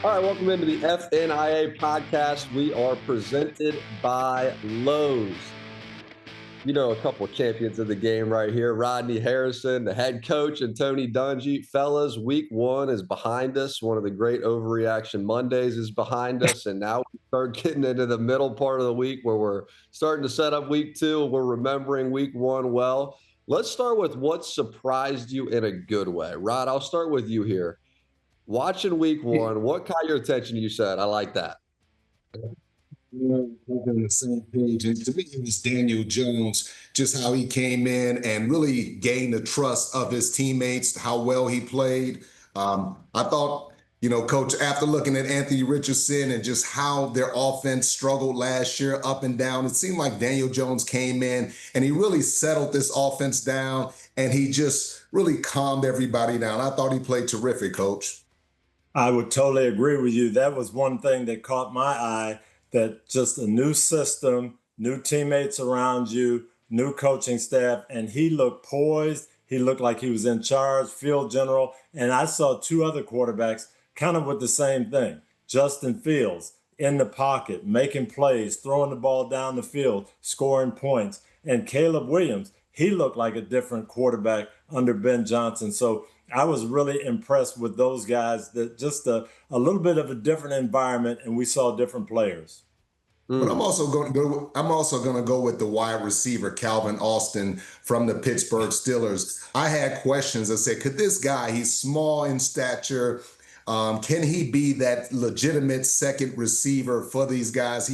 All right, welcome into the FNIA podcast. We are presented by Lowe's. You know, a couple of champions of the game right here. Rodney Harrison, the head coach, and Tony Dungy. Fellas, week one is behind us. One of the great overreaction Mondays is behind us. And now we start getting into the middle part of the week where we're starting to set up week two. We're remembering week one well. Let's start with what surprised you in a good way. Rod, I'll start with you here. Watching week one, what caught your attention? You said, I like that. We're on the same page. And to me, it was Daniel Jones, just how he came in and really gained the trust of his teammates, how well he played. I thought, Coach, after looking at Anthony Richardson and just how their offense struggled last year up and down, it seemed like Daniel Jones came in and he really settled this offense down and he just really calmed everybody down. I thought he played terrific, Coach. I would totally agree with you. That was one thing that caught my eye, that just a new system, new teammates around you, new coaching staff, and he looked poised. He looked like he was in charge, field general. And I saw two other quarterbacks kind of with the same thing. Justin Fields in the pocket, making plays, throwing the ball down the field, scoring points. And Caleb Williams, he looked like a different quarterback under Ben Johnson. So I was really impressed with those guys, that just a little bit of a different environment, and we saw different players. But I'm also going to go with the wide receiver, Calvin Austin from the Pittsburgh Steelers. I had questions. I said, could this guy, he's small in stature, can he be that legitimate second receiver for these guys?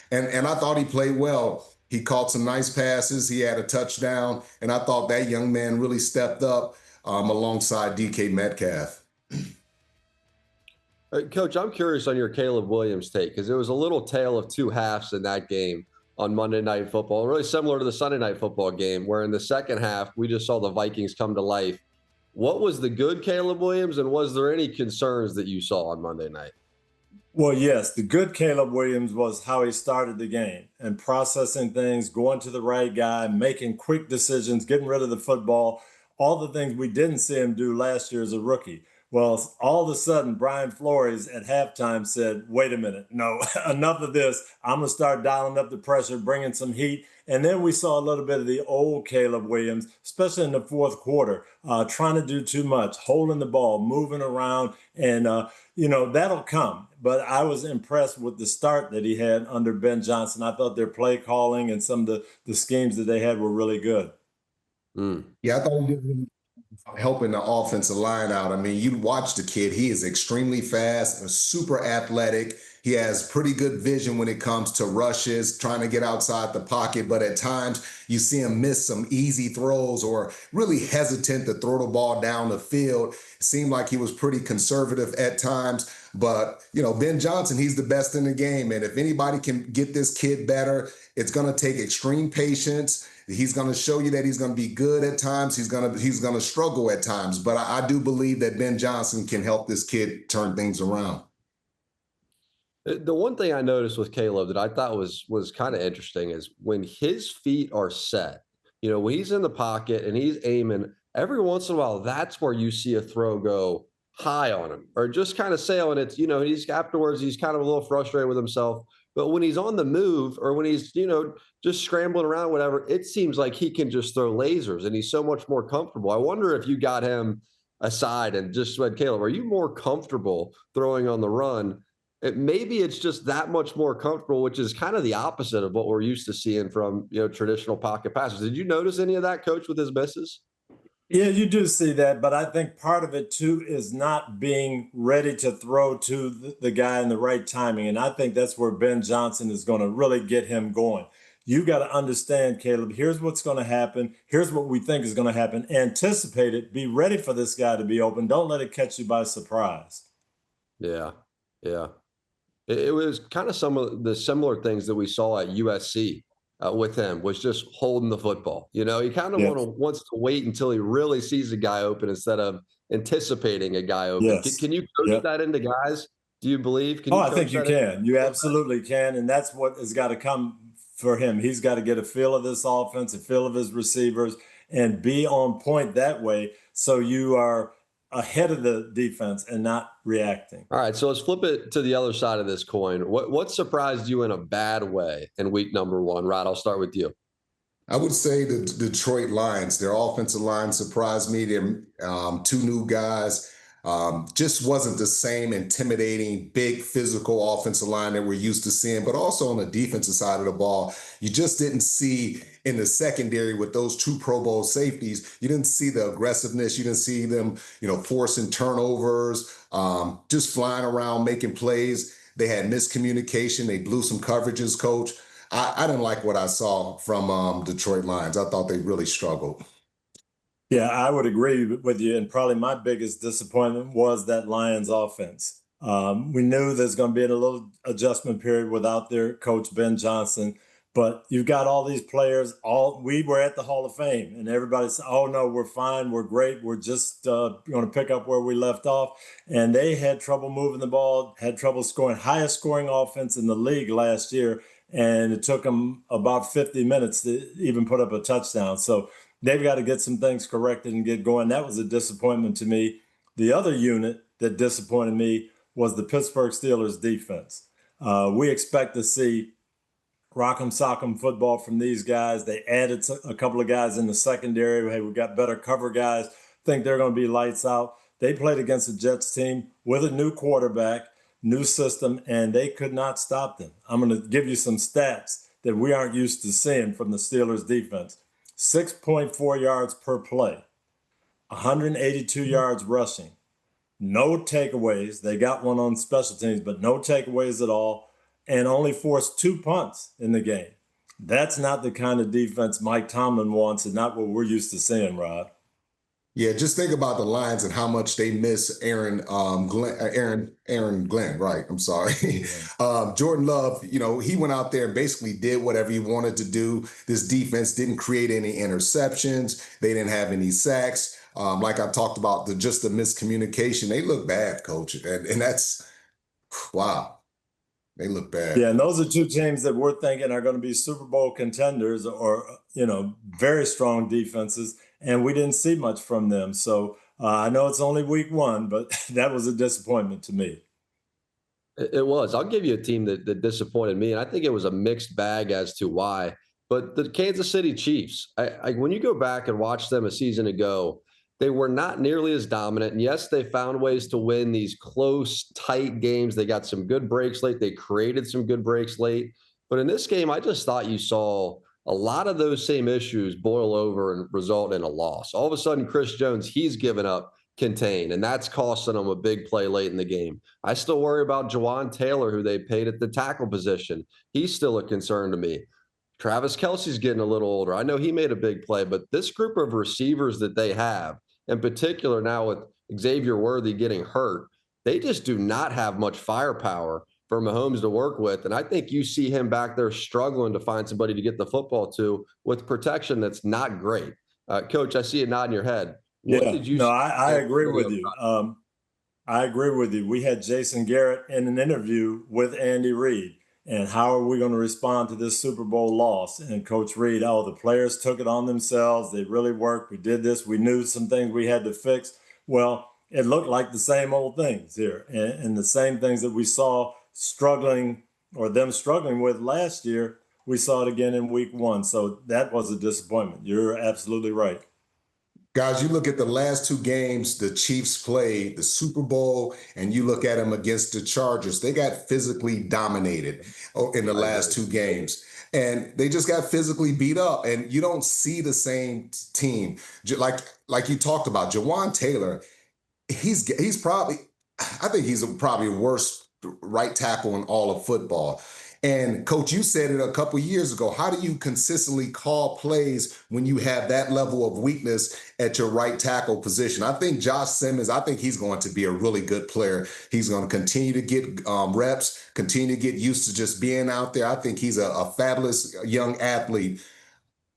And I thought he played well. He caught some nice passes. He had a touchdown, and I thought that young man really stepped up alongside DK Metcalf. Coach, I'm curious on your Caleb Williams take, because it was a little tale of two halves in that game on Monday Night Football, really similar to the Sunday Night Football game, where in the second half, we just saw the Vikings come to life. What was the good Caleb Williams, and was there any concerns that you saw on Monday night? Well, yes, the good Caleb Williams was how he started the game and processing things, going to the right guy, making quick decisions, getting rid of the football, all the things we didn't see him do last year as a rookie. Well, all of a sudden, Brian Flores at halftime said, wait a minute, no, enough of this. I'm going to start dialing up the pressure, bringing some heat. And then we saw a little bit of the old Caleb Williams, especially in the fourth quarter, trying to do too much, holding the ball, moving around. And, that'll come. But I was impressed with the start that he had under Ben Johnson. I thought their play calling and some of the schemes that they had were really good. Yeah, I thought he did really helping the offensive line out. I mean, you watch the kid. He is extremely fast, super athletic. He has pretty good vision when it comes to rushes, trying to get outside the pocket. But at times, you see him miss some easy throws or really hesitant to throw the ball down the field. It seemed like he was pretty conservative at times. But, Ben Johnson, he's the best in the game. And if anybody can get this kid better, it's going to take extreme patience. He's going to show you that he's going to be good at times. He's going to struggle at times. But I do believe that Ben Johnson can help this kid turn things around. The one thing I noticed with Caleb that I thought was kind of interesting is when his feet are set, when he's in the pocket and he's aiming, every once in a while, that's where you see a throw go high on him or just kind of sail. And it's, he's afterwards, he's kind of a little frustrated with himself. But when he's on the move or when he's, just scrambling around, whatever, it seems like he can just throw lasers and he's so much more comfortable. I wonder if you got him aside and just said, Caleb, are you more comfortable throwing on the run? Maybe it's just that much more comfortable, which is kind of the opposite of what we're used to seeing from, traditional pocket passers. Did you notice any of that, Coach, with his misses? Yeah, you do see that, but I think part of it too is not being ready to throw to the guy in the right timing. And I think that's where Ben Johnson is going to really get him going. You got to understand, Caleb, here's what's going to happen. Here's what we think is going to happen. Anticipate it. Be ready for this guy to be open. Don't let it catch you by surprise. Yeah. Yeah. It was kind of some of the similar things that we saw at USC with him, was just holding the football. He kind of wants to wait until he really sees a guy open instead of anticipating a guy open. Yes. Can you coach that into guys? Do you believe? I think you can. You absolutely can. And that's what has got to come for him. He's got to get a feel of this offense, a feel of his receivers, and be on point that way. So you are ahead of the defense and not reacting. All right, so let's flip it to the other side of this coin. What surprised you in a bad way in week number 1? Rod, I'll start with you. I would say the Detroit Lions, their offensive line surprised me. They're 2 new guys. Just wasn't the same intimidating, big physical offensive line that we're used to seeing, but also on the defensive side of the ball, you just didn't see in the secondary with those 2 Pro Bowl safeties, you didn't see the aggressiveness. You didn't see them, forcing turnovers, just flying around, making plays. They had miscommunication. They blew some coverages, coach. I didn't like what I saw from Detroit Lions. I thought they really struggled. Yeah, I would agree with you. And probably my biggest disappointment was that Lions offense. We knew there's going to be a little adjustment period without their coach, Ben Johnson. But you've got all these players. We were at the Hall of Fame, and everybody said, oh, no, we're fine. We're great. We're just going to pick up where we left off. And they had trouble moving the ball, had trouble scoring, highest scoring offense in the league last year. And it took them about 50 minutes to even put up a touchdown. So they've got to get some things corrected and get going. That was a disappointment to me. The other unit that disappointed me was the Pittsburgh Steelers defense. We expect to see rock'em sock'em football from these guys. They added a couple of guys in the secondary. Hey, we've got better cover guys. Think they're going to be lights out. They played against the Jets team with a new quarterback, new system, and they could not stop them. I'm going to give you some stats that we aren't used to seeing from the Steelers defense. 6.4 yards per play, 182 yards rushing, no takeaways. They got one on special teams, but no takeaways at all, and only forced 2 punts in the game. That's not the kind of defense Mike Tomlin wants and not what we're used to seeing, Rod. Yeah, just think about the Lions and how much they miss Aaron Glenn, right? I'm sorry. Jordan Love, he went out there and basically did whatever he wanted to do. This defense didn't create any interceptions. They didn't have any sacks. Like I talked about, the miscommunication. They look bad, coach. And that's, wow, they look bad. Yeah, and those are 2 teams that we're thinking are going to be Super Bowl contenders or, very strong defenses. And we didn't see much from them. So I know it's only week 1, but that was a disappointment to me. It was. I'll give you a team that disappointed me, and I think it was a mixed bag as to why. But the Kansas City Chiefs, when you go back and watch them a season ago, they were not nearly as dominant. And yes, they found ways to win these close, tight games. They got some good breaks late. They created some good breaks late. But in this game, I just thought you saw a lot of those same issues boil over and result in a loss. All of a sudden, Chris Jones, he's given up contain, and that's costing them a big play late in the game. I still worry about Jawan Taylor, who they paid at the tackle position. He's still a concern to me. Travis Kelce's getting a little older. I know he made a big play, but this group of receivers that they have, in particular now with Xavier Worthy getting hurt, they just do not have much firepower for Mahomes to work with. And I think you see him back there struggling to find somebody to get the football to with protection that's not great. Coach, I see it nodding your head. What did you see? I agree with you. I agree with you. We had Jason Garrett in an interview with Andy Reid. And how are we going to respond to this Super Bowl loss? And Coach Reid, the players took it on themselves. They really worked. We did this. We knew some things we had to fix. Well, it looked like the same old things here. And the same things that we saw struggling with last year, we saw it again in week 1. So that was a disappointment. You're absolutely right. Guys, you look at the last 2 games the Chiefs played, the Super Bowl, and you look at them against the Chargers. They got physically dominated in the last 2 games. And they just got physically beat up. And you don't see the same team. Like you talked about, Jawan Taylor, he's probably a worst right tackle in all of football. And Coach, you said it a couple of years ago. How do you consistently call plays when you have that level of weakness at your right tackle position? I think Josh Simmons, he's going to be a really good player. He's going to continue to get reps, continue to get used to just being out there. I think he's a fabulous young athlete.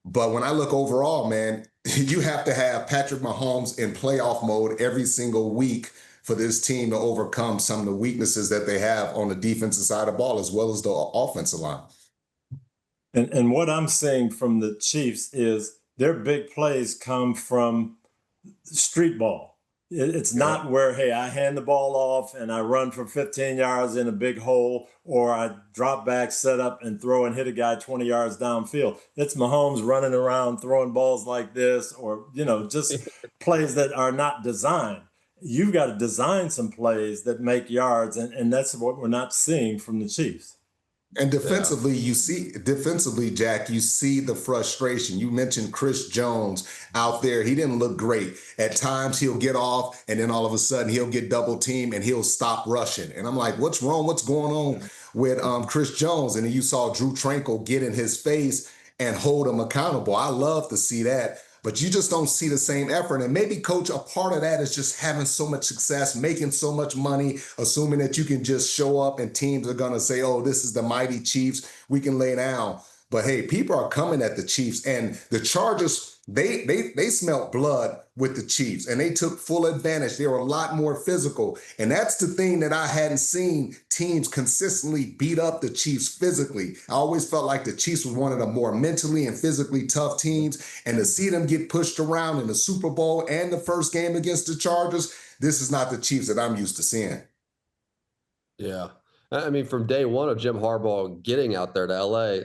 But when I look overall, man, you have to have Patrick Mahomes in playoff mode every single week for this team to overcome some of the weaknesses that they have on the defensive side of the ball, as well as the offensive line. And what I'm seeing from the Chiefs is their big plays come from street ball. It's not where, hey, I hand the ball off and I run for 15 yards in a big hole, or I drop back, set up, and throw and hit a guy 20 yards downfield. It's Mahomes running around throwing balls like this, or, just plays that are not designed. You've got to design some plays that make yards, and that's what we're not seeing from the Chiefs. And defensively, Jac, you see the frustration. You mentioned Chris Jones out there. He didn't look great. At times he'll get off and then all of a sudden he'll get double teamed and he'll stop rushing. And I'm like, what's wrong? What's going on with Chris Jones? And then you saw Drew Tranquil get in his face and hold him accountable. I love to see that. But you just don't see the same effort. And maybe, Coach, a part of that is just having so much success, making so much money, assuming that you can just show up and teams are going to say, oh, this is the mighty Chiefs, we can lay down. But, hey, people are coming at the Chiefs. And the Chargers, they smelt blood with the Chiefs, and they took full advantage. They were a lot more physical. And that's the thing that I hadn't seen teams consistently beat up the Chiefs physically. I always felt like the Chiefs was one of the more mentally and physically tough teams. And to see them get pushed around in the Super Bowl and the first game against the Chargers, this is not the Chiefs that I'm used to seeing. Yeah. I mean, from day one of Jim Harbaugh getting out there to LA,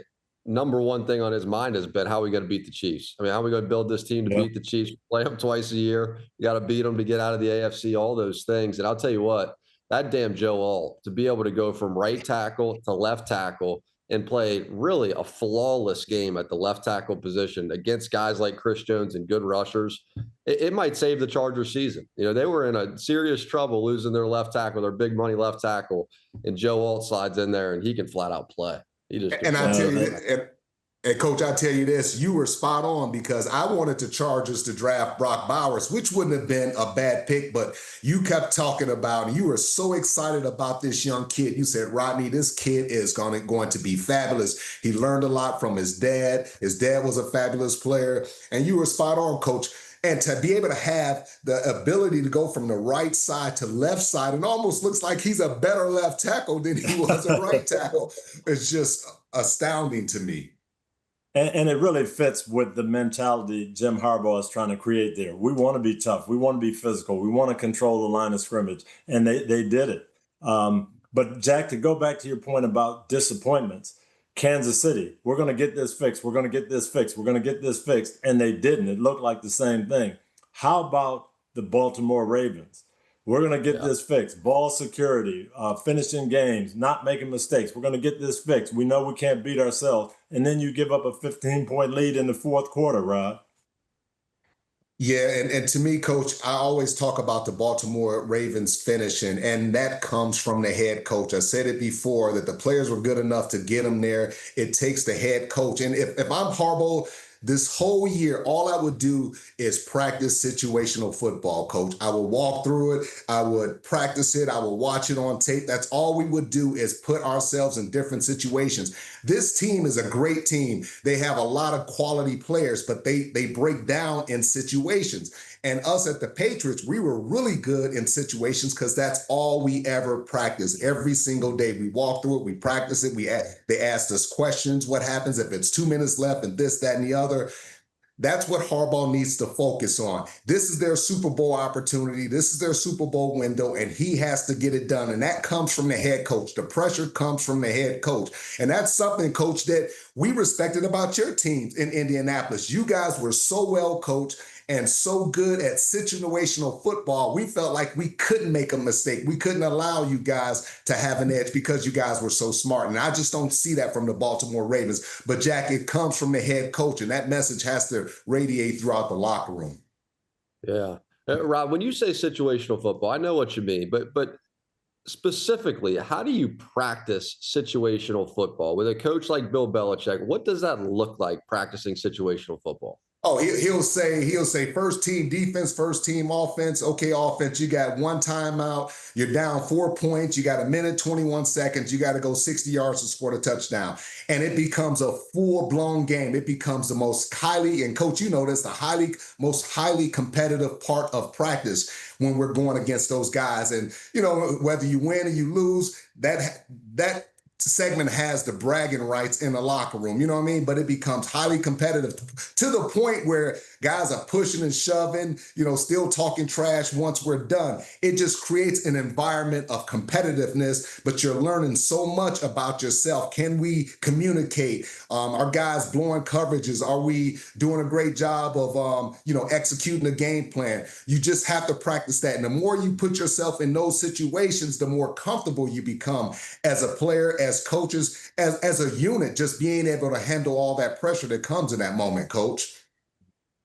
number one thing on his mind has been how are we going to beat the Chiefs? I mean, how are we going to build this team to beat the Chiefs? Play them twice a year. You got to beat them to get out of the AFC, all those things. And I'll tell you what, that damn Joe Alt, to be able to go from right tackle to left tackle and play really a flawless game at the left tackle position against guys like Chris Jones and good rushers, it might save the Chargers season. They were in a serious trouble losing their left tackle, their big money left tackle, and Joe Alt slides in there and he can flat out play. And I tell you, and Coach, I tell you this, you were spot on, because I wanted the Chargers to draft Brock Bowers, which wouldn't have been a bad pick, but you kept talking about, and you were so excited about this young kid. You said, Rodney, this kid is going to be fabulous. He learned a lot from his dad. His dad was a fabulous player, and you were spot on, Coach. And to be able to have the ability to go from the right side to left side, and almost looks like he's a better left tackle than he was a right tackle. It's just astounding to me. And it really fits with the mentality Jim Harbaugh is trying to create there. We want to be tough. We want to be physical. We want to control the line of scrimmage. And they did it. But Jac, to go back to your point about disappointments, Kansas City, we're going to get this fixed. We're going to get this fixed. We're going to get this fixed. And they didn't. It looked like the same thing. How about the Baltimore Ravens? We're going to get this fixed. Ball security, finishing games, not making mistakes. We're going to get this fixed. We know we can't beat ourselves. And then you give up a 15-point lead in the fourth quarter, Rod. Yeah, and to me, Coach, I always talk about the Baltimore Ravens finishing, and that comes from the head coach. I said it before that the players were good enough to get them there. It takes the head coach. And if I'm Harbaugh, this whole year, all I would do is practice situational football, Coach. I would walk through it. I would practice it. I would watch it on tape. That's all we would do, is put ourselves in different situations. This team is a great team. They have a lot of quality players, but they break down in situations. And us at the Patriots, we were really good in situations because that's all we ever practice. Every single day we walk through it, we practice it. They asked us questions. What happens if it's 2 minutes left and this, that, and the other? That's what Harbaugh needs to focus on. This is their Super Bowl opportunity. This is their Super Bowl window, and he has to get it done. And that comes from the head coach. The pressure comes from the head coach. And that's something, Coach, that we respected about your teams in Indianapolis. You guys were so well coached and so good at situational football. We felt like we couldn't make a mistake. We couldn't allow you guys to have an edge because you guys were so smart. And I just don't see that from the Baltimore Ravens. But Jac, it comes from the head coach, and that message has to radiate throughout the locker room. Yeah. Rob, when you say situational football, I know what you mean, but specifically, how do you practice situational football with a coach like Bill Belichick? What does that look like, practicing situational football? Oh, he'll say first team defense, first team offense. Okay, offense, you got one timeout. You're down 4 points. You got 1 minute, 21 seconds. You got to go 60 yards to score the touchdown. And it becomes a full-blown game. It becomes the most highly, and Coach, you know this, most highly competitive part of practice when we're going against those guys. And, whether you win or you lose, that segment has the bragging rights in the locker room, you know what I mean? But it becomes highly competitive to the point where Guys are pushing and shoving, still talking trash once we're done. It just creates an environment of competitiveness, but you're learning so much about yourself. Can we communicate? Are guys blowing coverages? Are we doing a great job of, executing a game plan? You just have to practice that. And the more you put yourself in those situations, the more comfortable you become as a player, as coaches, as a unit, just being able to handle all that pressure that comes in that moment, Coach.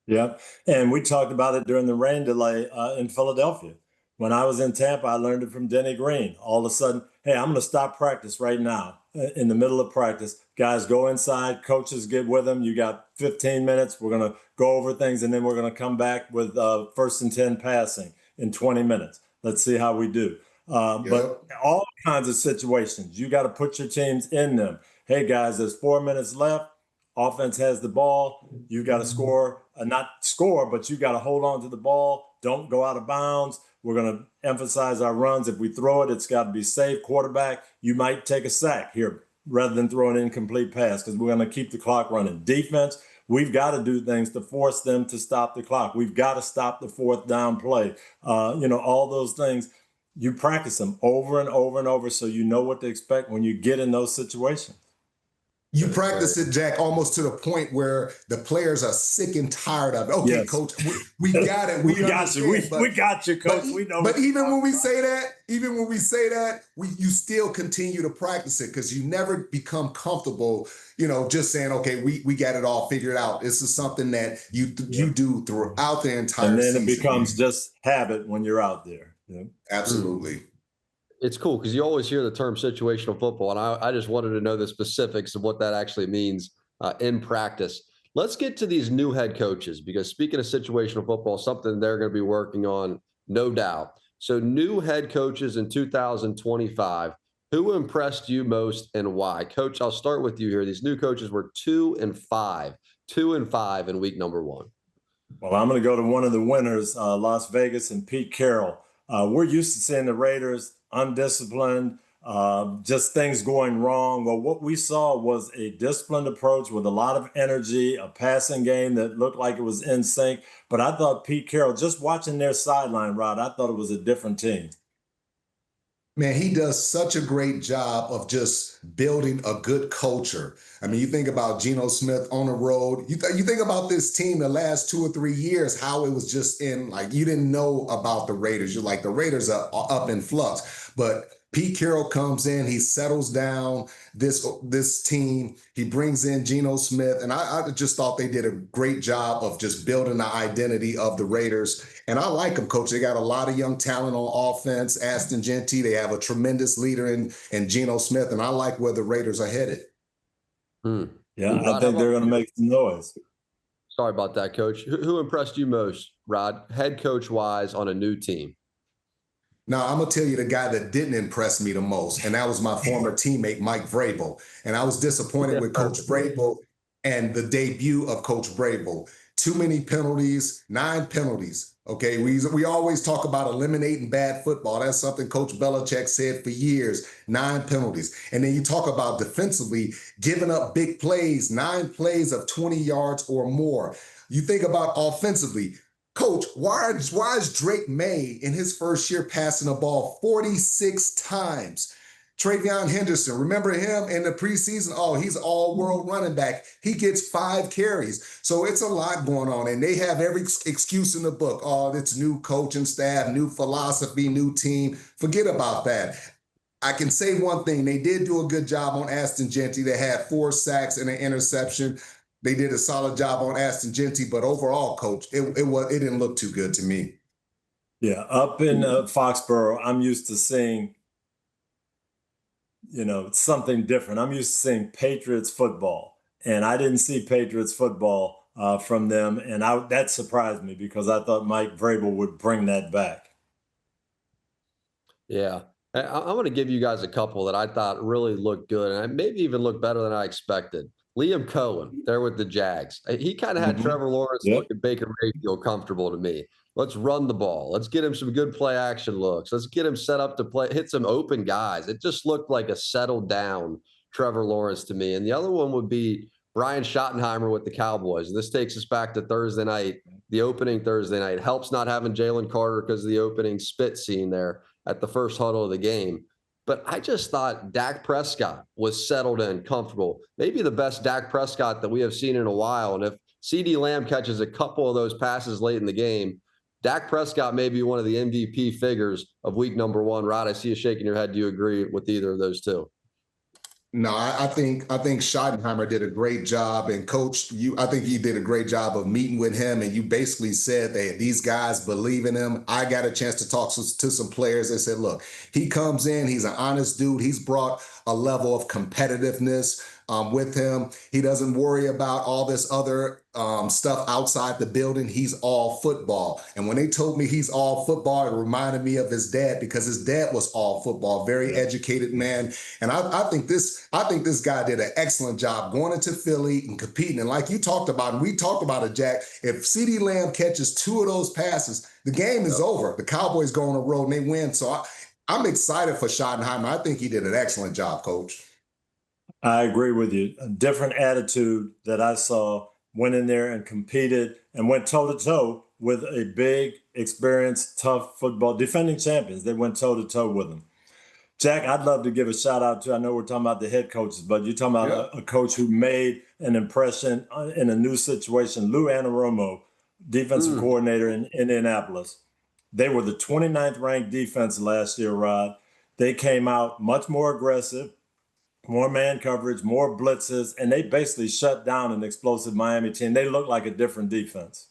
Yeah. And we talked about it during the rain delay in Philadelphia. When I was in Tampa, I learned it from Denny Green. All of a sudden, hey, I'm going to stop practice right now. In the middle of practice, guys go inside, coaches get with them. You got 15 minutes. We're going to go over things, and then we're going to come back with 1st and 10 passing in 20 minutes. Let's see how we do. But all kinds of situations, you got to put your teams in them. Hey, guys, there's 4 minutes left. Offense has the ball. You got to score, not score, but you got to hold on to the ball. Don't go out of bounds. We're going to emphasize our runs. If we throw it, it's got to be safe. Quarterback, you might take a sack here rather than throw an incomplete pass because we're going to keep the clock running. Defense, we've got to do things to force them to stop the clock. We've got to stop the 4th down play. All those things, you practice them over and over and over so you know what to expect when you get in those situations. You practice it, Jack, almost to the point where the players are sick and tired of it. Okay, yes. Coach, we got it. We got you. We got you, Coach. We know. But even when we say that, you still continue to practice it because you never become comfortable, just saying, okay, we got it all figured out. This is something that you do throughout the entire season. And then it becomes just habit when you're out there. Yeah. Absolutely. It's cool because you always hear the term situational football, and I just wanted to know the specifics of what that actually means in practice. Let's get to these new head coaches because speaking of situational football, something they're going to be working on, no doubt. So new head coaches in 2025, who impressed you most and why? Coach, I'll start with you here. These new coaches were 2-5 in week number 1. Well, I'm going to go to one of the winners, Las Vegas and Pete Carroll. We're used to seeing the Raiders undisciplined, just things going wrong. Well, what we saw was a disciplined approach with a lot of energy, a passing game that looked like it was in sync. But I thought Pete Carroll, just watching their sideline, Rod, I thought it was a different team. Man, he does such a great job of just building a good culture. I mean, you think about Geno Smith on the road. You think about this team the last 2 or 3 years, how it was just you didn't know about the Raiders. You're like, the Raiders are up in flux. But Pete Carroll comes in, he settles down this team. He brings in Geno Smith, and I just thought they did a great job of just building the identity of the Raiders. And I like them, Coach. They got a lot of young talent on offense. Aston Genty, they have a tremendous leader in Geno Smith, and I like where the Raiders are headed. Yeah, I think they're going to make some noise. Sorry about that, Coach. Who impressed you most, Rod, head coach-wise on a new team? Now, I'm going to tell you the guy that didn't impress me the most, and that was my former teammate, Mike Vrabel. And I was disappointed with Coach Vrabel and the debut of Coach Vrabel. Too many penalties, 9 penalties. Okay, we always talk about eliminating bad football. That's something Coach Belichick said for years, 9 penalties. And then you talk about defensively, giving up big plays, 9 plays of 20 yards or more. You think about offensively, Coach, why is Drake May in his first year passing the ball 46 times? Travion Henderson, remember him in the preseason? Oh, he's all-world running back. He gets 5 carries. So it's a lot going on, and they have every excuse in the book. Oh, it's new coaching staff, new philosophy, new team. Forget about that. I can say one thing. They did do a good job on Aston Genty. They had 4 sacks and an interception. They did a solid job on Aston Genty, but overall, Coach, it didn't look too good to me. Yeah, up in Foxborough, I'm used to seeing something different. I'm used to seeing Patriots football, and I didn't see Patriots football from them, and that surprised me because I thought Mike Vrabel would bring that back. Yeah, I'm going to give you guys a couple that I thought really looked good, and maybe even looked better than I expected. Liam Cohen, there with the Jags. He kind of had Trevor Lawrence look at Baker Mayfield comfortable to me. Let's run the ball. Let's get him some good play action looks. Let's get him set up to play, hit some open guys. It just looked like a settled down Trevor Lawrence to me. And the other one would be Brian Schottenheimer with the Cowboys. This takes us back to Thursday night, the opening Thursday night. Helps not having Jalen Carter because of the opening spit scene there at the first huddle of the game. But I just thought Dak Prescott was settled in, comfortable. Maybe the best Dak Prescott that we have seen in a while. And if CeeDee Lamb catches a couple of those passes late in the game, Dak Prescott may be one of the MVP figures of week number 1. Rod, I see you shaking your head. Do you agree with either of those two? No, I think Schottenheimer did a great job, and Coach, I think he did a great job of meeting with him, and you basically said that these guys believe in him. I got a chance to talk to some players. They said, look, he comes in, he's an honest dude. He's brought a level of competitiveness with him. He doesn't worry about all this other stuff outside the building. He's all football. And when they told me he's all football, it reminded me of his dad, because his dad was all football, very educated man. And I think this guy did an excellent job going into Philly and competing. And like you talked about, and we talked about it, Jack, if CeeDee Lamb catches 2 of those passes, the game is over. The Cowboys go on the road and they win. So I'm excited for Schottenheimer. I think he did an excellent job, Coach. I agree with you. A different attitude that I saw, went in there and competed and went toe-to-toe with a big, experienced, tough football, defending champions. They went toe-to-toe with them. Jack, I'd love to give a shout out to, I know we're talking about the head coaches, but you're talking about a coach who made an impression in a new situation. Lou Anarumo, defensive coordinator in Indianapolis. They were the 29th ranked defense last year, Rod. They came out much more aggressive, more man coverage, more blitzes, and they basically shut down an explosive Miami team. They look like a different defense.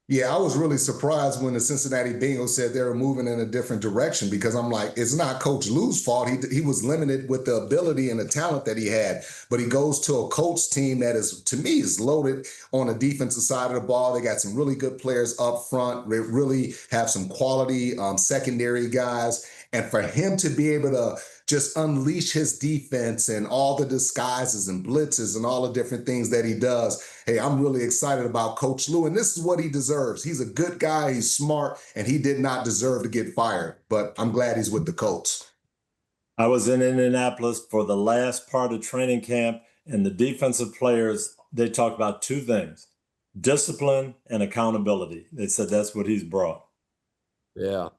Yeah, I was really surprised when the Cincinnati Bengals said they were moving in a different direction, because I'm like, it's not Coach Lou's fault. He was limited with the ability and the talent that he had, but he goes to a coach team that is, to me, is loaded on the defensive side of the ball. They got some really good players up front. They really have some quality secondary guys. And for him to be able to just unleash his defense and all the disguises and blitzes and all the different things that he does, hey, I'm really excited about Coach Lou, and this is what he deserves. He's a good guy, he's smart, and he did not deserve to get fired, but I'm glad he's with the Colts. I was in Indianapolis for the last part of training camp, and the defensive players, they talked about 2 things: discipline and accountability. They said that's what he's brought. Yeah.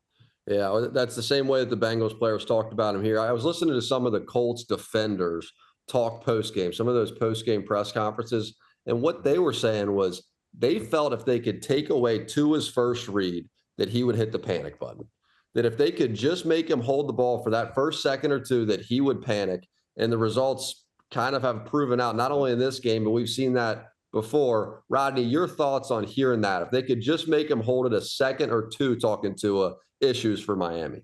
Yeah, that's the same way that the Bengals players talked about him here. I was listening to some of the Colts defenders talk post-game, some of those post-game press conferences, and what they were saying was they felt if they could take away Tua's first read, that he would hit the panic button. That if they could just make him hold the ball for that first second or two, that he would panic. And the results kind of have proven out, not only in this game, but we've seen that before. Rodney, your thoughts on hearing that? If they could just make him hold it a second or two talking to issues for Miami.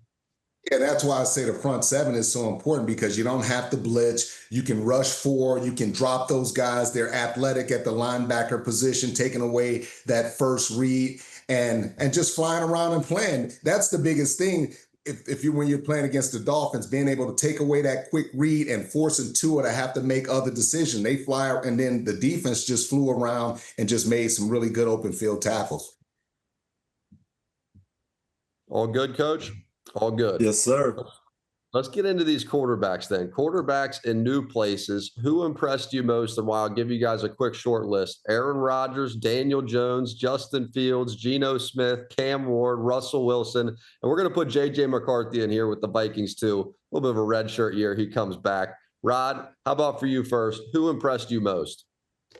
Yeah, that's why I say the front 7 is so important, because you don't have to blitz. You can rush 4. You can drop those guys. They're athletic at the linebacker position, taking away that first read and just flying around and playing. That's the biggest thing. When you're playing against the Dolphins, being able to take away that quick read and forcing Tua to have to make other decisions. They fly, and then the defense just flew around and just made some really good open field tackles. All good, Coach? All good. Yes, sir. Let's get into these quarterbacks then. Quarterbacks in new places. Who impressed you most? And while I'll give you guys a quick short list: Aaron Rodgers, Daniel Jones, Justin Fields, Geno Smith, Cam Ward, Russell Wilson. And we're going to put J.J. McCarthy in here with the Vikings too. A little bit of a red shirt year. He comes back. Rod, how about for you first? Who impressed you most?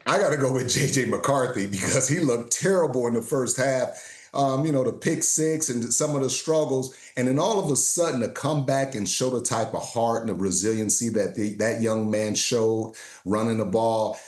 I got to go with J.J. McCarthy, because he looked terrible in the first half. The pick 6 and some of the struggles. And then all of a sudden to come back and show the type of heart and the resiliency that that young man showed, running the ball,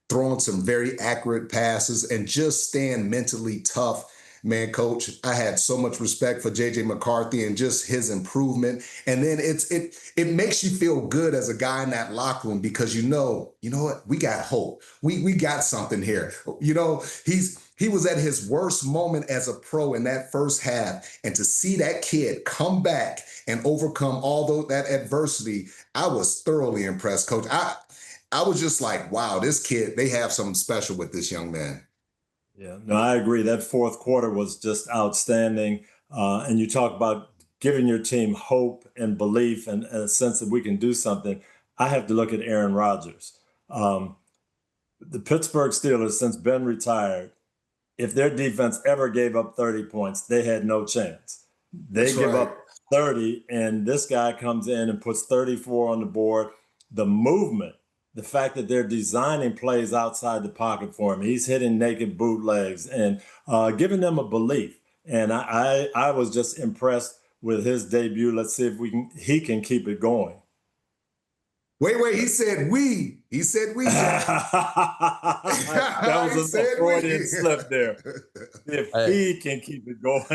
throwing some very accurate passes and just staying mentally tough. Man, Coach, I had so much respect for J.J. McCarthy and just his improvement. And then it makes you feel good as a guy in that locker room, because you know what? We got hope. We got something here. He was at his worst moment as a pro in that first half. And to see that kid come back and overcome all that adversity, I was thoroughly impressed, Coach. I was just like, wow, this kid, they have something special with this young man. Yeah, no, I agree. That fourth quarter was just outstanding. And you talk about giving your team hope and belief and a sense that we can do something. I have to look at Aaron Rodgers. The Pittsburgh Steelers, since Ben retired, if their defense ever gave up 30 points, they had no chance. They give up 30, and this guy comes in and puts 34 on the board. The movement, the fact that they're designing plays outside the pocket for him, he's hitting naked bootlegs and giving them a belief. And I was just impressed with his debut. Let's see if he can keep it going. Wait, he said we. He said we. That was a Freudian slip there. If he can keep it going.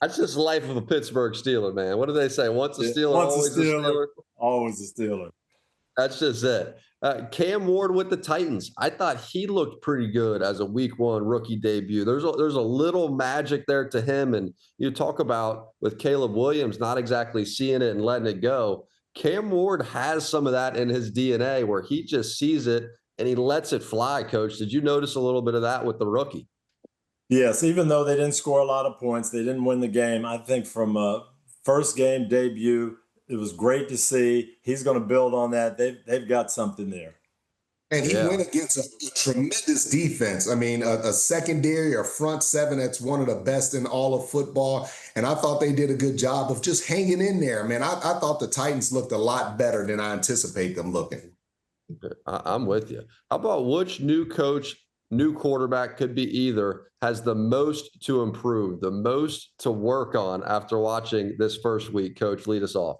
That's just the life of a Pittsburgh Steeler, man. What do they say? Once a Steeler, always a Steeler. Always a Steeler. That's just it. Cam Ward with the Titans. I thought he looked pretty good as a week 1 rookie debut. There's a little magic there to him. And you talk about with Caleb Williams not exactly seeing it and letting it go. Cam Ward has some of that in his DNA where he just sees it and he lets it fly, Coach. Did you notice a little bit of that with the rookie? Yes, even though they didn't score a lot of points, they didn't win the game. I think from a first game debut, it was great to see. He's going to build on that. They've got something there. And he went against a tremendous defense. I mean, a secondary or front seven that's one of the best in all of football. And I thought they did a good job of just hanging in there, man. I thought the Titans looked a lot better than I anticipate them looking. I'm with you. How about which new coach, new quarterback, could be either, has the most to improve, the most to work on after watching this first week? Coach, lead us off.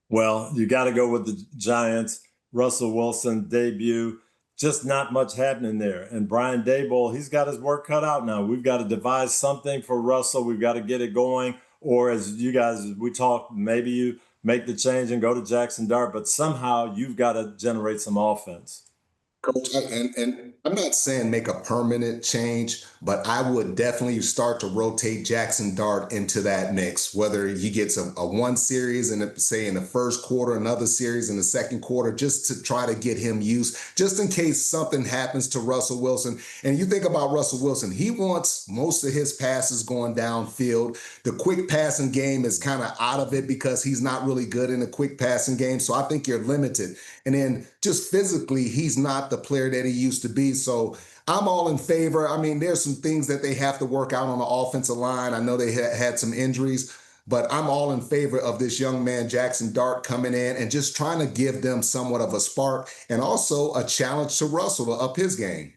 Well, you got to go with the Giants. Russell Wilson debut, just not much happening there. And Brian Daboll, he's got his work cut out now. We've got to devise something for Russell. We've got to get it going. Or as you guys, we talked, maybe you make the change and go to Jackson Dart, but somehow you've got to generate some offense. Coach, and I'm not saying make a permanent change, but I would definitely start to rotate Jackson Dart into that mix, whether he gets a one series and say in the first quarter, another series in the second quarter, just to try to get him used, just in case something happens to Russell Wilson. And you think about Russell Wilson, he wants most of his passes going downfield. The quick passing game is kind of out of it because he's not really good in a quick passing game. So I think you're limited. And then just physically, he's not the player that he used to be. So I'm all in favor. I mean, there's some things that they have to work out on the offensive line. I know they had some injuries, but I'm all in favor of this young man, Jackson Dart, coming in and just trying to give them somewhat of a spark and also a challenge to Russell to up his game.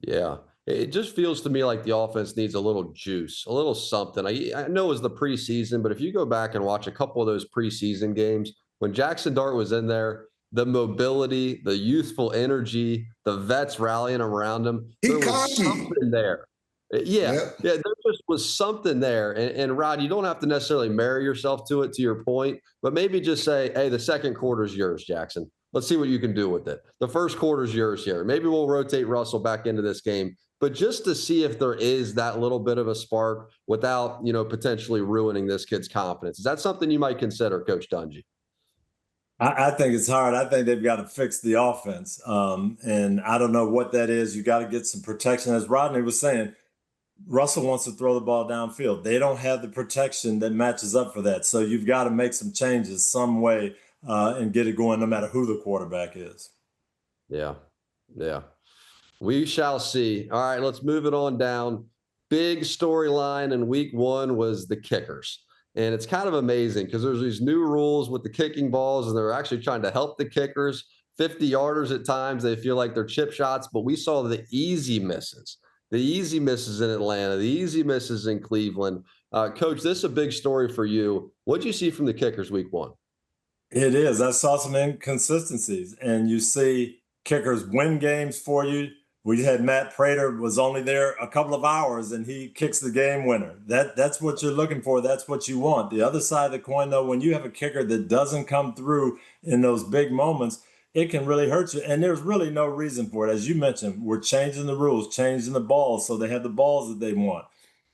Yeah. It just feels to me like the offense needs a little juice, a little something. I know it was the preseason, but if you go back and watch a couple of those preseason games, when Jackson Dart was in there, the mobility, the youthful energy, the vets rallying around him, there was something there. Yeah, there just was something there. And Rod, you don't have to necessarily marry yourself to it, to your point, but maybe just say, hey, the second quarter is yours, Jackson. Let's see what you can do with it. The first quarter is yours here. Maybe we'll rotate Russell back into this game, but just to see if there is that little bit of a spark without, potentially ruining this kid's confidence. Is that something you might consider, Coach Dungy? I think it's hard. I think they've got to fix the offense. And I don't know what that is. You got to get some protection. As Rodney was saying, Russell wants to throw the ball downfield. They don't have the protection that matches up for that. So you've got to make some changes some way and get it going no matter who the quarterback is. Yeah. We shall see. All right, let's move it on down. Big storyline in week 1 was the kickers. And it's kind of amazing because there's these new rules with the kicking balls, and they're actually trying to help the kickers. 50-yarders at times, they feel like they're chip shots, but we saw the easy misses in Atlanta, the easy misses in Cleveland. Coach, this is a big story for you. What did you see from the kickers week 1? It is. I saw some inconsistencies, and you see kickers win games for you. We had Matt Prater was only there a couple of hours and he kicks the game winner. That's what you're looking for. That's what you want. The other side of the coin, though, when you have a kicker that doesn't come through in those big moments, it can really hurt you. And there's really no reason for it. As you mentioned, we're changing the rules, changing the balls so they have the balls that they want.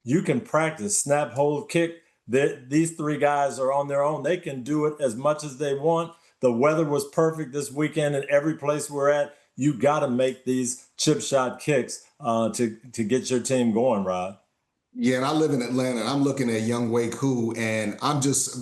You can practice snap, hold, kick. These 3 guys are on their own. They can do it as much as they want. The weather was perfect this weekend in every place we're at. You got to make these chip shot kicks to get your team going, Rod. Yeah, and I live in Atlanta. And I'm looking at young Wei Koo, and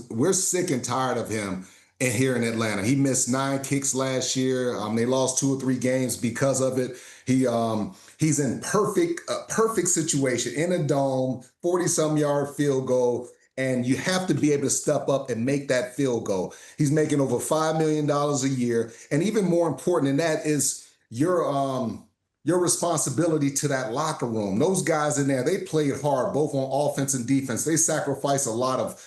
we're sick and tired of him and here in Atlanta. He missed 9 kicks last year. They lost 2 or 3 games because of it. He's in perfect situation in a dome, 40-some yard field goal, and you have to be able to step up and make that field goal. He's making over $5 million a year, and even more important than that is your responsibility to that locker room. Those guys in there, they played hard, both on offense and defense. They sacrificed a lot of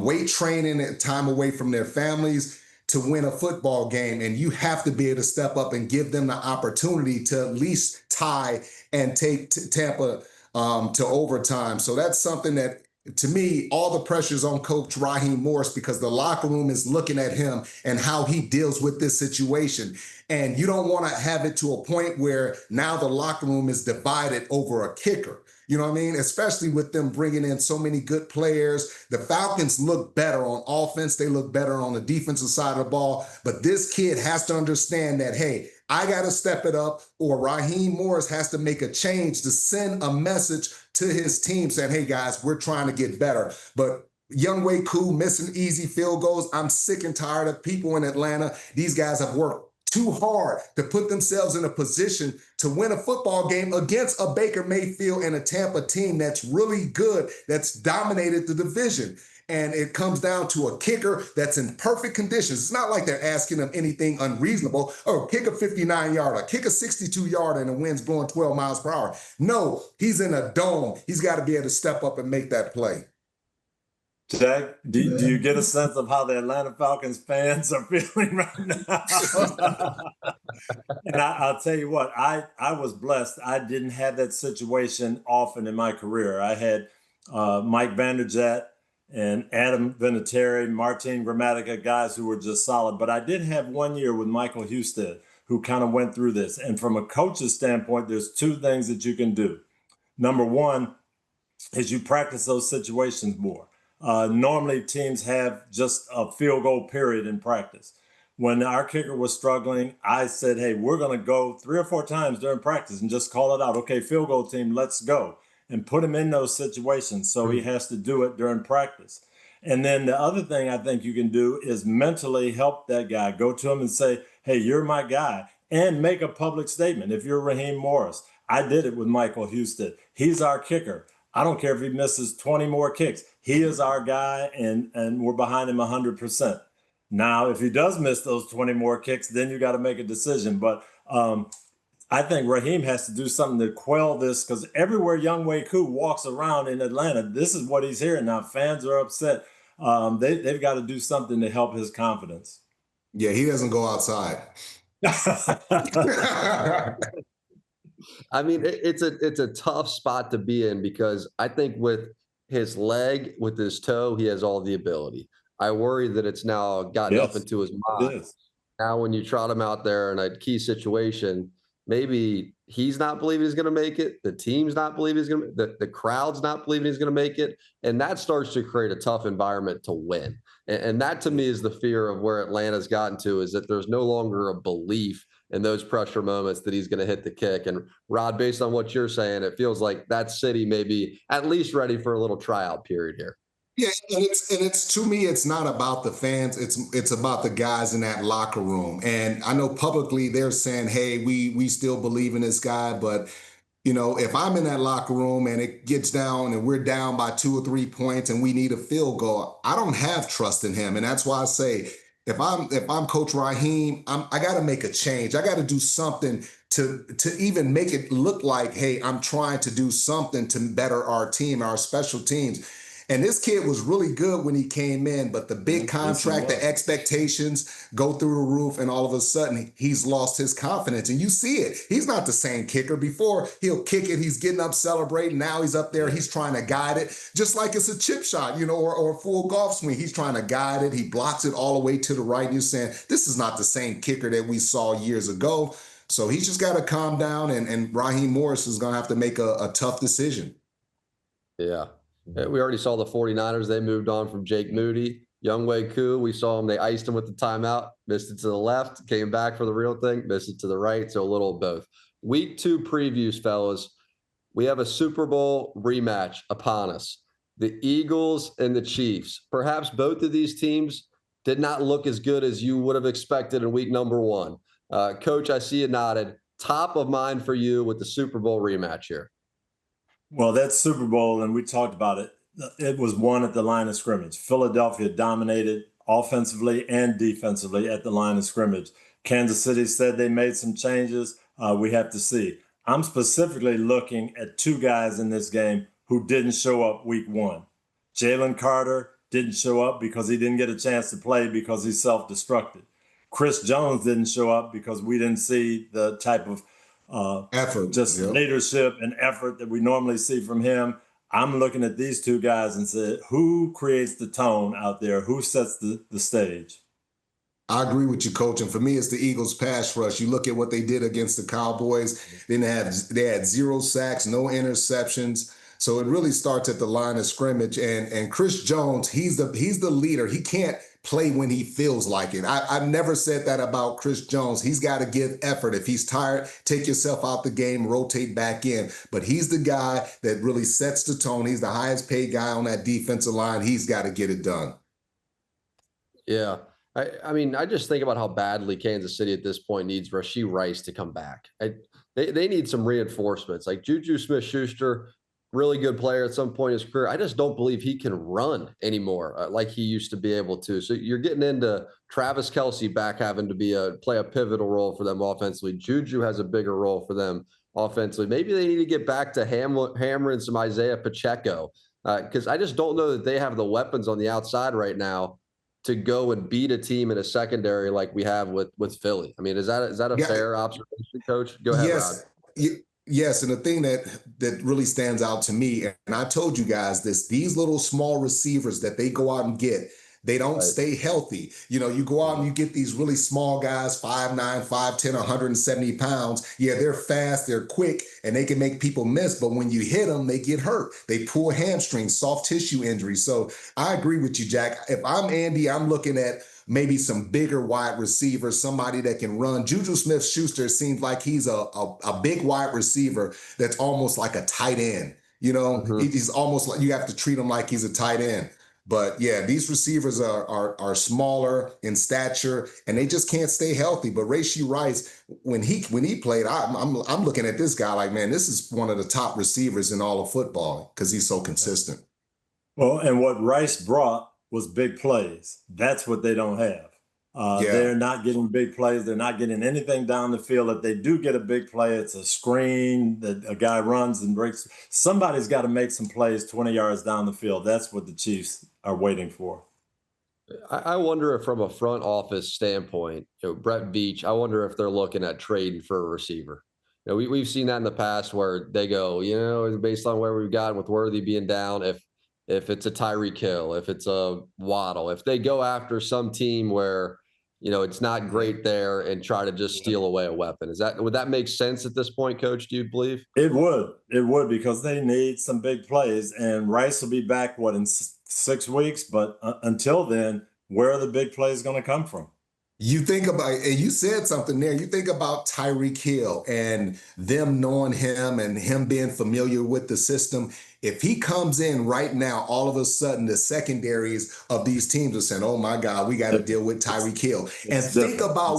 weight training and time away from their families to win a football game. And you have to be able to step up and give them the opportunity to at least tie and take Tampa to overtime. So that's something that, to me, all the pressure's on Coach Raheem Morris, because the locker room is looking at him and how he deals with this situation. And you don't want to have it to a point where now the locker room is divided over a kicker. You know what I mean? Especially with them bringing in so many good players. The Falcons look better on offense. They look better on the defensive side of the ball. But this kid has to understand that, hey, I got to step it up, or Raheem Morris has to make a change to send a message to his team saying, hey, guys, we're trying to get better. But Younghoe Koo missing easy field goals. I'm sick and tired of people in Atlanta. These guys have worked too hard to put themselves in a position to win a football game against a Baker Mayfield and a Tampa team that's really good, that's dominated the division. And it comes down to a kicker that's in perfect conditions. It's not like they're asking him anything unreasonable. Oh, kick a 59-yarder, kick a 62-yarder, and the wind's blowing 12 miles per hour. No, he's in a dome. He's got to be able to step up and make that play. Jack, do you get a sense of how the Atlanta Falcons fans are feeling right now? And I'll tell you what, I was blessed. I didn't have that situation often in my career. I had Mike Vanderjagt and Adam Vinatieri, Martin Gramatica, guys who were just solid. But I did have 1 year with Michael Husted, who kind of went through this. And from a coach's standpoint, there's 2 things that you can do. Number one is you practice those situations more. Normally, teams have just a field goal period in practice. When our kicker was struggling, I said, hey, we're going to go 3 or 4 times during practice and just call it out. Okay, field goal team, let's go. And put him in those situations so he has to do it during practice. And then the other thing I think you can do is mentally help that guy. Go to him and say, hey, you're my guy. And make a public statement. If you're Raheem Morris, I did it with Michael Husted. He's our kicker. I don't care if he misses 20 more kicks. He is our guy, and we're behind him 100%. Now, if he does miss those 20 more kicks, then you got to make a decision. But I think Raheem has to do something to quell this, because everywhere Younghoe Koo walks around in Atlanta, this is what he's hearing. Now, fans are upset. They've got to do something to help his confidence. Yeah, he doesn't go outside. I mean, it's a tough spot to be in, because I think with his leg, with his toe, he has all the ability. I worry that it's now gotten up into his mind. Now, when you trot him out there in a key situation, maybe he's not believing he's going to make it. The team's not believing he's going to. The crowd's not believing he's going to make it, and that starts to create a tough environment to win. And that, to me, is the fear of where Atlanta's gotten to, is that there's no longer a belief in those pressure moments that he's going to hit the kick. And Rod, based on what you're saying, it feels like that city may be at least ready for a little tryout period here. Yeah, and it's to me, it's not about the fans. It's about the guys in that locker room. And I know publicly they're saying, hey, we still believe in this guy. But, you know, if I'm in that locker room and it gets down and we're down by 2 or 3 points and we need a field goal, I don't have trust in him. And that's why I say, if I'm Coach Raheem, I got to make a change. I got to do something to even make it look like, hey, I'm trying to do something to better our team, our special teams. And this kid was really good when he came in, but the big contract, the expectations go through the roof, and all of a sudden he's lost his confidence. And you see it. He's not the same kicker. Before, he'll kick it, he's getting up celebrating. Now he's up there, he's trying to guide it, just like it's a chip shot, you know, or a full golf swing. He's trying to guide it. He blocks it all the way to the right. And you're saying, this is not the same kicker that we saw years ago. So he's just got to calm down, and Raheem Morris is going to have to make a tough decision. Yeah. We already saw the 49ers. They moved on from Jake Moody. Younghoe Koo, we saw him. They iced him with the timeout, missed it to the left, came back for the real thing, missed it to the right. So a little of both. Week 2 previews, fellas. We have a Super Bowl rematch upon us. The Eagles and the Chiefs. Perhaps both of these teams did not look as good as you would have expected in week number 1. Coach, I see you nodded. Top of mind for you with the Super Bowl rematch here. Well, that Super Bowl, and we talked about it, it was won at the line of scrimmage. Philadelphia dominated offensively and defensively at the line of scrimmage. Kansas City said they made some changes. We have to see. I'm specifically looking at 2 guys in this game who didn't show up week 1. Jalen Carter didn't show up because he didn't get a chance to play because he's self-destructed. Chris Jones didn't show up because we didn't see the type of effort, leadership and effort that we normally see from him. I'm looking at these 2 guys and said, who creates the tone out there? Who sets the stage? I agree with you, Coach. And for me, it's the Eagles pass rush. You look at what they did against the Cowboys. They had 0 sacks, no interceptions. So it really starts at the line of scrimmage. And Chris Jones, he's the leader. He can't play when he feels like it. I've never said that about Chris Jones. He's got to give effort. If he's tired, take yourself out the game, rotate back in. But he's the guy that really sets the tone. He's the highest paid guy on that defensive line. He's got to get it done. Yeah. I mean, I just think about how badly Kansas City at this point needs Rashee Rice to come back. They need some reinforcements. Like Juju Smith-Schuster, really good player at some point in his career. I just don't believe he can run anymore like he used to be able to. So you're getting into Travis Kelce back having to play a pivotal role for them offensively. Juju has a bigger role for them offensively. Maybe they need to get back to hammering some Isaiah Pacheco because I just don't know that they have the weapons on the outside right now to go and beat a team in a secondary like we have with Philly. I mean, is that a fair observation, Coach? Go ahead, yes. Rod. Yes, and the thing that really stands out to me, and I told you guys this, these little small receivers that they go out and get, they don't stay healthy. You know, you go out and you get these really small guys, 5'9", 5'10", 170 pounds. Yeah, they're fast, they're quick, and they can make people miss. But when you hit them, they get hurt. They pull hamstrings, soft tissue injuries. So I agree with you, Jack. If I'm Andy, I'm looking at maybe some bigger wide receivers, somebody that can run. Juju Smith-Schuster seems like he's a big wide receiver that's almost like a tight end. You know, he's almost like you have to treat him like he's a tight end. But yeah, these receivers are smaller in stature, and they just can't stay healthy. But Rashee Rice, when he played, I'm looking at this guy like, man, this is one of the top receivers in all of football because he's so consistent. Well, and what Rice brought was big plays. That's what they don't have. They're not getting big plays. They're not getting anything down the field. If they do get a big play, it's a screen that a guy runs and breaks. Somebody's got to make some plays 20 yards down the field. That's what the Chiefs are waiting for. I wonder if from a front office standpoint, Brett Veach, I wonder if they're looking at trading for a receiver. We've seen that in the past where they go, based on where we've gotten with Worthy being down, if it's a Tirico Hill, if it's a Waddle, if they go after some team where, it's not great there and try to just steal away a weapon. Would that make sense at this point, Coach, do you believe? It would because they need some big plays, and Rice will be back, in 6 weeks? But until then, where are the big plays going to come from? You think about, and you said something there, you think about Tyreek Hill and them knowing him and him being familiar with the system. If he comes in right now, all of a sudden the secondaries of these teams are saying, oh my God, we got to deal with Tyreek Hill. And think about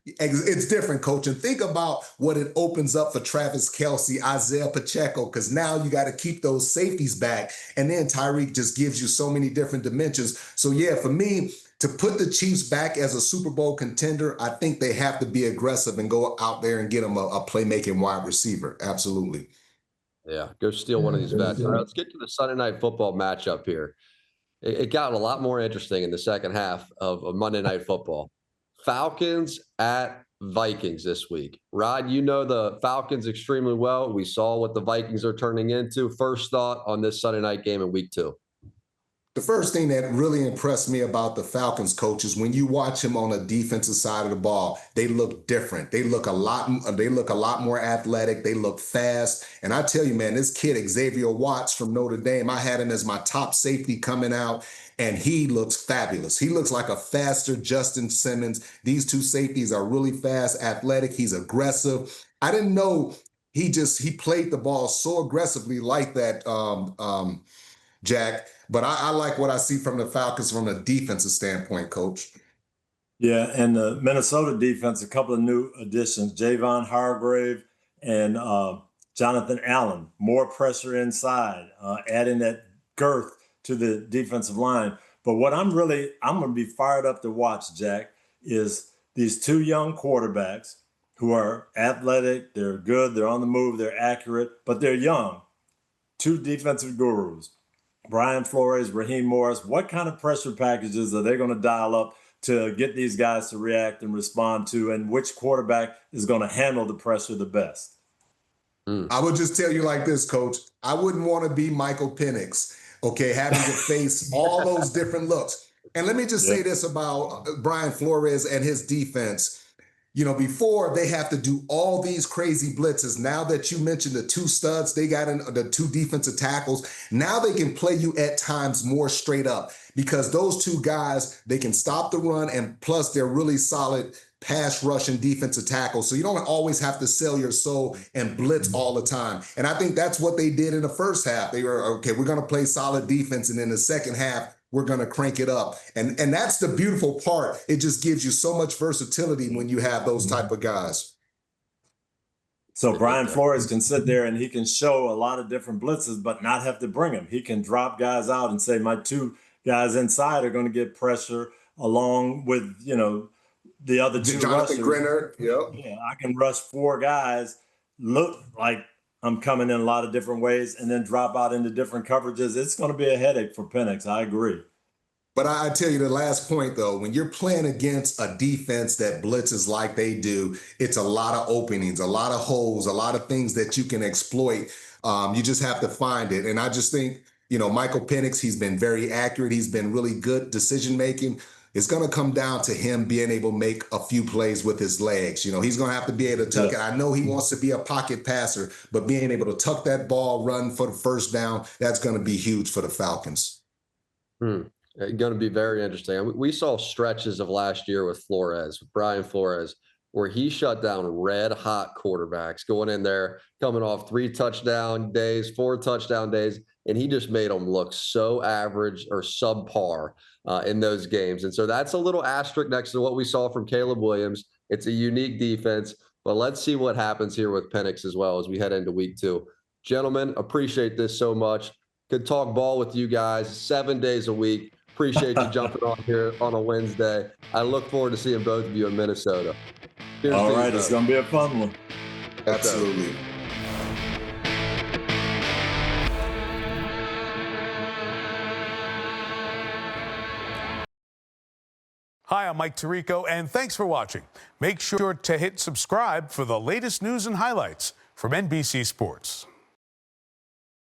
it's different, Coach. And think about what it opens up for Travis Kelce, Isaiah Pacheco, because now you got to keep those safeties back. And then Tyreek just gives you so many different dimensions. So yeah, for me, to put the Chiefs back as a Super Bowl contender, I think they have to be aggressive and go out there and get them a playmaking wide receiver. Absolutely. Yeah, go steal one of these vets. All right, let's get to the Sunday Night Football matchup here. It got a lot more interesting in the second half of Monday Night Football. Falcons at Vikings this week. Rod, you know the Falcons extremely well. We saw what the Vikings are turning into. First thought on this Sunday night game in week 2. The first thing that really impressed me about the Falcons, Coach, is when you watch them on the defensive side of the ball, they look different. They look a lot more athletic. They look fast. And I tell you, man, this kid, Xavier Watts from Notre Dame, I had him as my top safety coming out, and he looks fabulous. He looks like a faster Justin Simmons. These two safeties are really fast, athletic. He's aggressive. I didn't know he played the ball so aggressively like that. Jack. But I like what I see from the Falcons from a defensive standpoint, Coach. Yeah, and the Minnesota defense, a couple of new additions, Javon Hargrave and Jonathan Allen, more pressure inside, adding that girth to the defensive line. But what I'm going to be fired up to watch, Jack, is these two young quarterbacks who are athletic, they're good, they're on the move, they're accurate, but they're young. Two defensive gurus, Brian Flores, Raheem Morris. What kind of pressure packages are they going to dial up to get these guys to react and respond to, and which quarterback is going to handle the pressure the best? I would just tell you like this, Coach. I wouldn't want to be Michael Penix, okay, having to face all those different looks. And let me just say this about Brian Flores and his defense. You know, before they have to do all these crazy blitzes. Now that you mentioned the two studs, they got in the two defensive tackles. Now they can play you at times more straight up because those two guys, they can stop the run, and plus they're really solid pass rush and defensive tackles. So you don't always have to sell your soul and blitz all the time. And I think that's what they did in the first half. They were, okay, we're going to play solid defense. And in the second half, we're going to crank it up. And that's the beautiful part. It just gives you so much versatility when you have those type of guys. So Brian Flores can sit there and he can show a lot of different blitzes, but not have to bring them. He can drop guys out and say, my two guys inside are going to get pressure along with, you know, the other two Jonathan Grenner. Yep. Yeah, I can rush four guys, look like I'm coming in a lot of different ways, and then drop out into different coverages. It's going to be a headache for Penix. I agree. But I tell you the last point, though, when you're playing against a defense that blitzes like they do, it's a lot of openings, a lot of holes, a lot of things that you can exploit. You just have to find it. And I just think, you know, Michael Penix, he's been very accurate. He's been really good decision-making. It's going to come down to him being able to make a few plays with his legs. You know, he's going to have to be able to tuck it. I know he wants to be a pocket passer, but being able to tuck that ball, run for the first down, that's going to be huge for the Falcons. Going to be very interesting. We saw stretches of last year with Brian Flores, where he shut down red hot quarterbacks going in there, coming off 3 touchdown days, 4 touchdown days, and he just made them look so average or subpar in those games. And so that's a little asterisk next to what we saw from Caleb Williams. It's a unique defense, but let's see what happens here with Penix as well as we head into week 2. Gentlemen, appreciate this so much. Could talk ball with you guys 7 days a week. Appreciate you jumping on here on a Wednesday. I look forward to seeing both of you in Minnesota. Cheers. All right, it's going to be a fun one. Absolutely. Hi, I'm Mike Tirico, and thanks for watching. Make sure to hit subscribe for the latest news and highlights from NBC Sports.